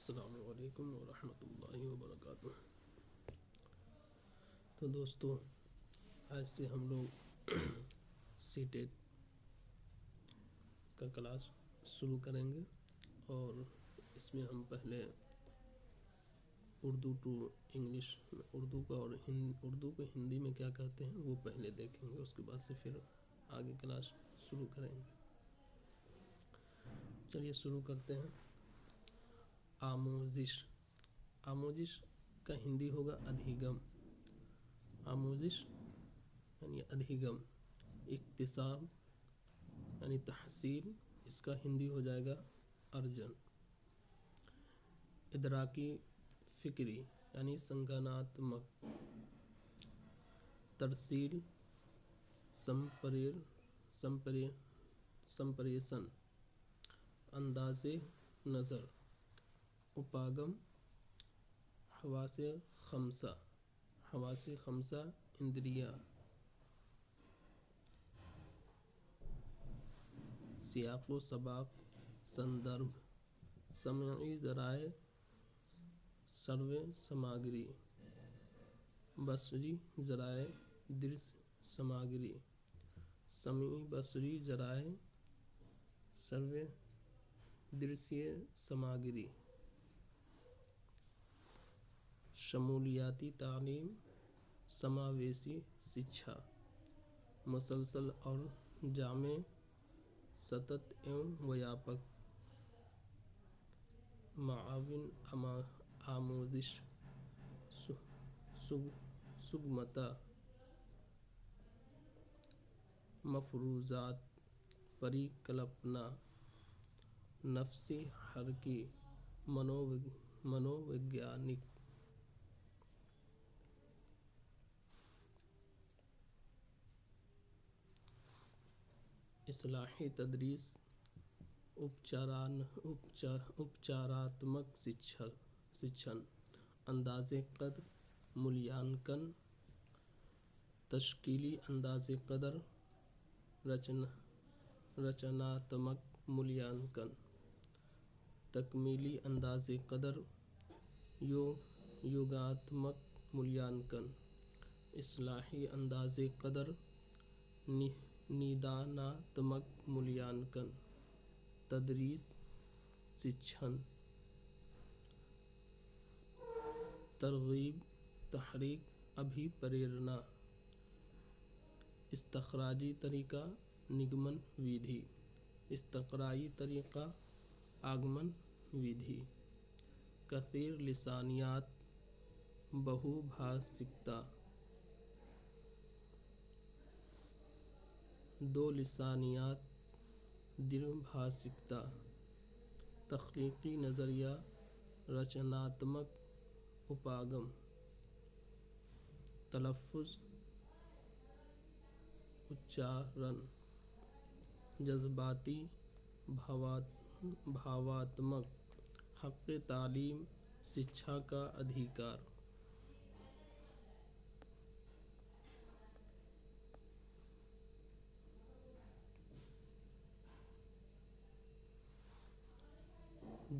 السلام علیکم ورحمۃ اللہ وبرکاتہ۔ تو دوستو، آج سے ہم لوگ سی ٹیٹ کا کلاس شروع کریں گے، اور اس میں ہم پہلے اردو ٹو انگلش، اردو کا اور اردو کو ہندی میں کیا کہتے ہیں وہ پہلے دیکھیں گے، اس کے بعد سے پھر آگے کلاس شروع کریں گے۔ چلیے شروع کرتے ہیں۔ آموزش، آموزش کا ہندی ہوگا ادھیگم۔ آموزش یعنی ادھیگم، اکتساب یعنی تحصیل، اس کا ہندی ہو جائے گا ارجن۔ ادراکی فکری یعنی سنگاناتمک۔ ترسیل سمپریشن، انداز نظر۔ اپاگم حواس خمسہ، حواس خمسہ اندریاں۔ سیاق و سباق سندربھ، سمعی ذرائع سروے سماگری، بصری ذرائع درس سماگری، سمعی بصری ذرائع سروے درسیہ سماگری۔ شمولیاتی تعلیم سماویشی شکشا، مسلسل اور جامع، ستت ایوم ویاپک۔ معاون آموزش سگمتا۔ مفروضات پریکلپنا، نفسی حرکی، منوویگیانک۔ اصلاحی تدریس اپچاراتمک شکشن، انداز قد ملیانکن۔ تشکیلی انداز قدر رچناتمک ملیانکن۔ تکمیلی انداز قدر یوگاتمک ملیانکن۔ اصلاحی انداز قدر نداناتمک ملیانکن۔ تدریس شکشن، ترغیب تحریک ابھیپریرنا۔ استخراجی طریقہ نگمن ودھی، استقرائی طریقہ آگمن ودھی۔ کثیر لسانیات بہو بھاشکتا، دو لسانیات دربھاشکتا۔ تخلیقی نظریہ رچناتمک اپاگم۔ تلفظ اچارن، جذباتی بھاواتمک۔ حق تعلیم شکشا کا ادھیکار۔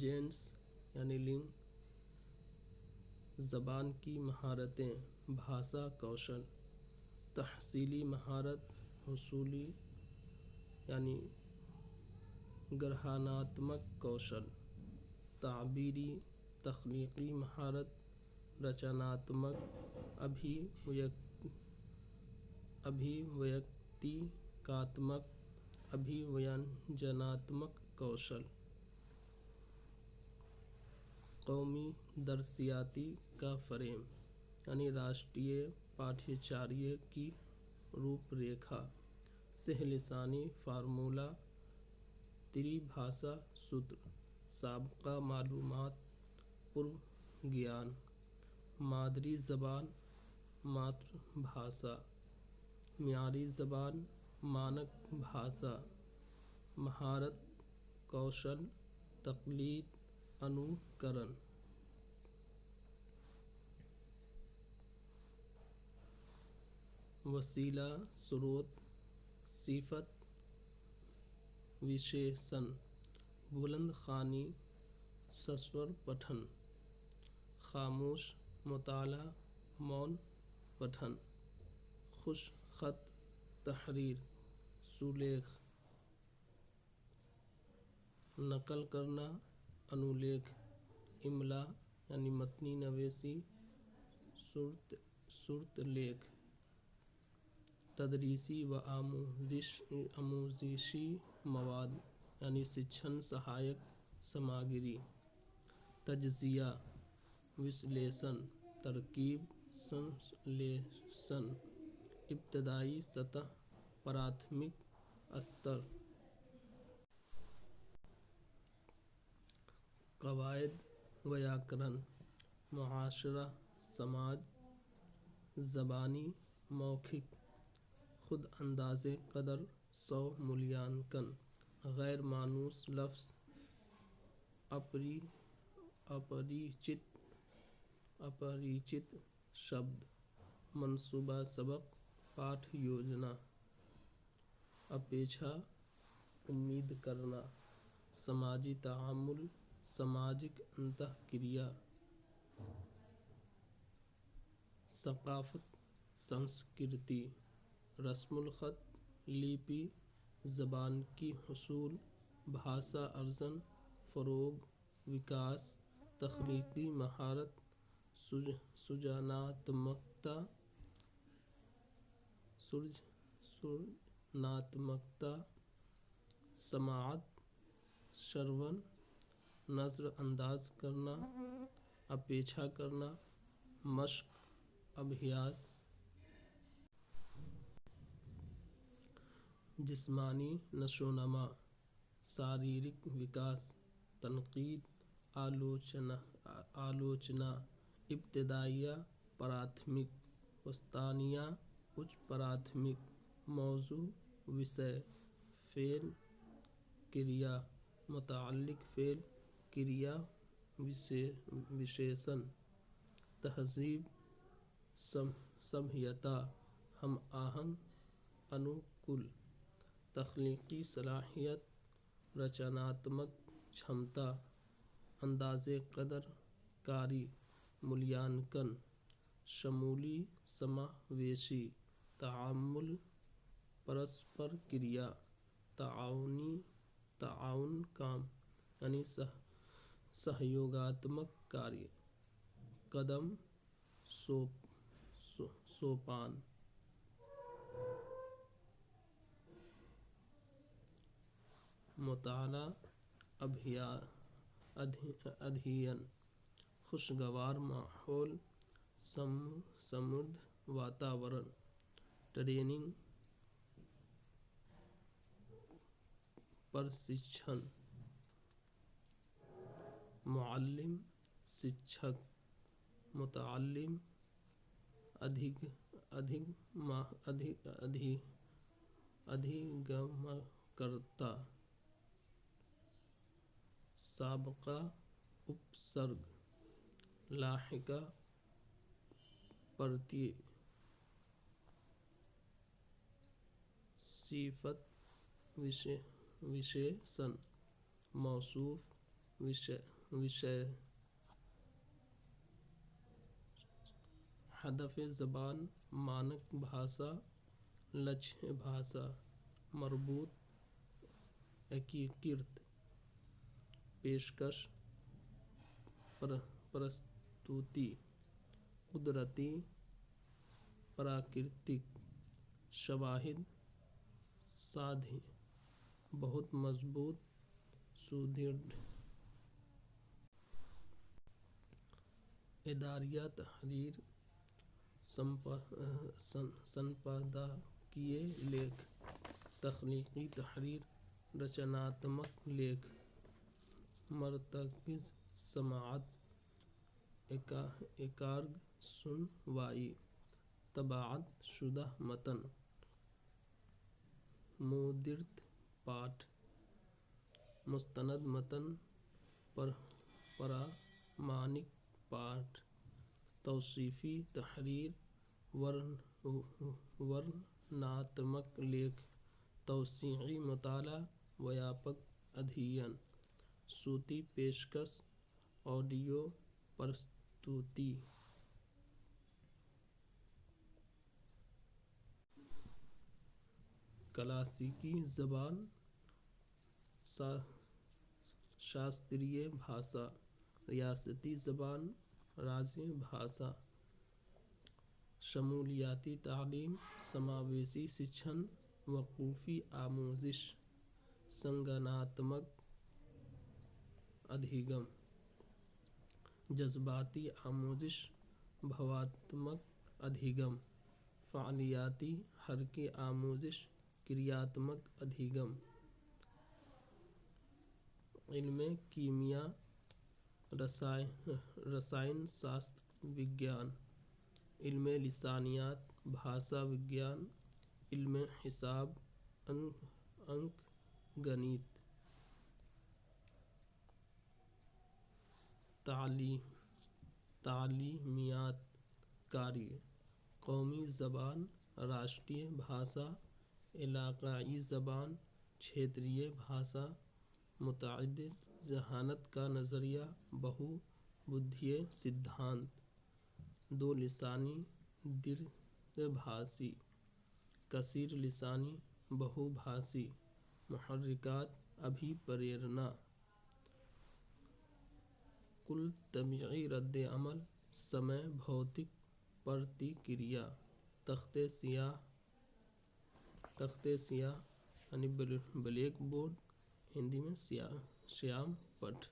جینس یعنی لنگ، زبان کی مہارتیں، بھاشا کوشل۔ تحصیلی مہارت حصولی یعنی گرہناتمک کوشل۔ تعبیری تخلیقی مہارت رچناتمک ابھیویکتیکاتمک ابھیوینجناتمک کوشل۔ قومی درسیاتی کا فریم یعنی راشٹریہ پاٹھیہ چاریہ کی روپ ریکھا۔ سہ لسانی فارمولہ تری بھاشا سوتر۔ سابقہ معلومات پورو گیان۔ مادری زبان ماتر بھاشا، معیاری زبان مانک بھاشا۔ مہارت کوشل تقلید انوکرن۔ وسیلہ سروت صفت وشیشن۔ بلند خوانی सस्वर पठन, खामोश मुताला मौन पठन, खुश खत तहरीर सुलेख, नकल करना अनुलेख, इमला यानी मतनी नवेसी सुरत लेख, तदरीसी व आमूजिशी मवाद यानी शिक्षण सहायक सामग्री, तज्जिया विश्लेषण, तरकीब संश्लेषण, इब्तदाई सतह प्राथमिक स्तर, कवायद व्याकरण, मुआशरा समाज, ज़बानी मौखिक, खुद अंदाज़े कदर सौ मूल्यांकन, गैर मानूस लफ्ज़, अपरिचित शब्द, मंसूबा सबक पाठ योजना, अपेक्षा उम्मीद करना, समाजी ताअम्मुल सामाजिक अंतःक्रिया, सकाफ़त संस्कृति, रस्मुल ख़त लिपि, ज़बान की हुसूल, भाषा अर्जन, फ़रोग़ विकास, तख्लीक़ी महारत, सृजनात्मकता, समाअत श्रवण, नज़र अंदाज करना, अपेक्षा करना, मश्क अभ्यास, जिस्मानी नशोनमा, शारीरिक विकास, तनकीद आलोचना, इब्तिदाइया प्राथमिक, वस्तानिया उच्च प्राथमिक, मौजू विषय, फ़ेल क्रिया, मुतअल्लिक़ फ़ेल क्रिया विशेषण, तहज़ीब सभ्यता, हम आहंग अनुकूल, तख्लीक़ी सलाहियत, रचनात्मक क्षमता, अंदाज़े कदर कारी, मूल्यांकन, शमूली समावेशी, ताअम्मुल परस्पर क्रिया, ताउन काम यानी सहयोगात्मक कार्य, कदम सोपान, मुताला अध्ययन, खुशगवार माहौल, समृद्ध वातावरण, ट्रेनिंग प्रशिक्षण, मुअल्लिम शिक्षक, मुतअल्लिम अधिगमकर्ता, साबका उपसर्ग, लाहिका प्रत्यय, सिफत विशेषण, मौसूफ विषय, हदफ ज़बान मानक भाषा, लक्ष्य भाषा, मरबूत एकीकृत, पेशकश प्रस्तुति, कुदरती प्राकृतिक, शवाहिद साध्य, बहुत मजबूत सुदृढ़, इदारिया तहरीर संपादकीय लेख, तख्लीक़ी तहरीर रचनात्मक लेख, मरतकिज़ समाअत एकाग्र सुनवाई, तबाअत शुदा मतन, मुद्रित पाठ, मुस्तनद मतन प्रामाणिक पाठ, तौसीफ़ी तहरीर वर्णनात्मक लेख, तौसीई मुताला व्यापक अध्ययन, सूती पेशकश ऑडियो प्रस्तुति। क्लासिकी ज़बान, शास्त्रीय भाषा, रियासती ज़बान, राज्य भाषा, शमूलियाती तालीम, समावेशी शिक्षण, वक़ूफ़ी आमोजिश, संज्ञानात्मक अधिगम, जज्बाती आमोजिश, भावात्मक अधिगम, फ़ालियाती हरकी आमोजिश, क्रियात्मक अधिगम। इल्म कीमिया, रसायन शास्त्र विज्ञान, इल्म लिसानियात, भाषा विज्ञान, इल्म हिसाब, अंक गणित। तालीमियात कार्य, कौमी ज़बान, राष्ट्रीय भाषा, इलाक़ाई ज़बान, क्षेत्रीय भाषा, मुतअद्दिद ज़हानत का नज़रिया, बहुबुद्धिय सिद्धांत, दो लिसानी, दीर्घभाषी, कसीर लिसानी, बहुभाषी, मुहर्रिकात, अभिप्रेरणा, कुल तबीई रद्द अमल, समय, भौतिक प्रतिक्रिया, तख्ते स्याह यानी ब्लैक बोर्ड, हिंदी में श्याम पट।